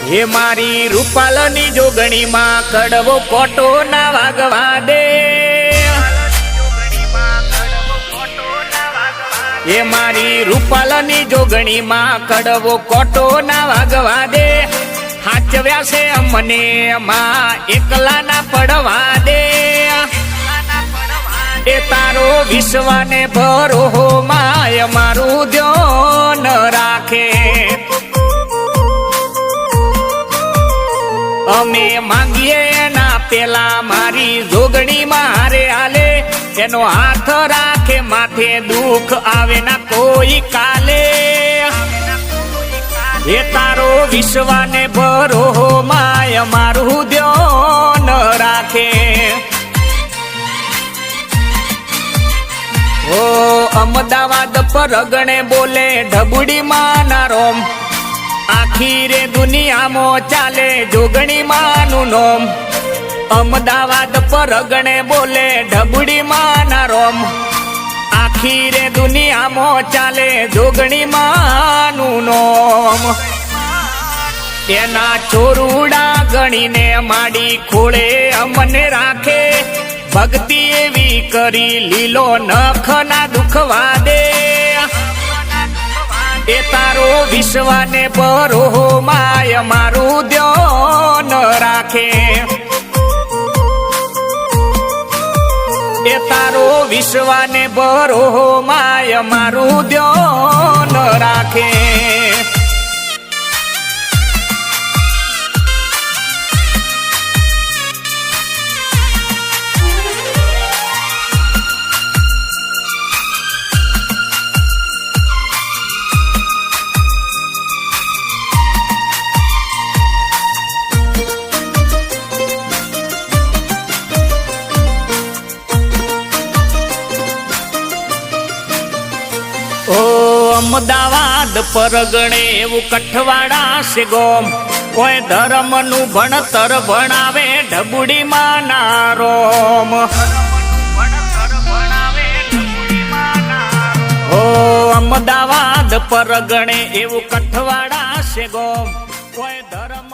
હે મારી રૂપાલની જોગણી માં કડવો કોટો ના વાગવા દે, હે મારી રૂપાલની જોગણી માં કડવો કોટો ના વાગવા દે, હાચવ્યા છે અમને માં એકલા ના પડવા દે, એ તારો વિશ્વાને ભરો માય મારું ધ્યાન રાખે, અમે માંગીએ એના પેલા મારી જોગણી મારે આલે, એનો હાથ રાખે માથે દુઃખ આવે ના કોઈ કાલે, એ તારો વિશ્વાને ભરો માય મારું ધ્યાન રાખે, ઓ અમદાવાદ પરગણે બોલે ઢબુડી માના રોમ, આખી રે દુનિયામાં ચાલે જોગણી માનું નોમ, અમદાવાદ પરગણે બોલે ઢબુડી માના રોમ, આખી રે દુનિયામાં ચાલે જોગણી માનું નોમ, એના ચોરુડા ગણીને માડી ખોળે અમને રાખે, ભક્તિ એવી કરી લીલો નખ ના દુખવા દે, એ તારો વિશ્વાને ભરો માય મારું ધ્યાન રાખે, એ તારો વિશ્વાને ભરો માય મારું ધ્યાન રાખે, ઓ અમદાવાદ પરગણે એવું કઠવાડા છે ગોમ, કોઈ ધર્મ નું ભણતર ભણાવે ઢબુડી માના રોમ, ઓ અમદાવાદ પરગણે એવું કઠવાડા છે ગોમ, કોઈ ધર્મ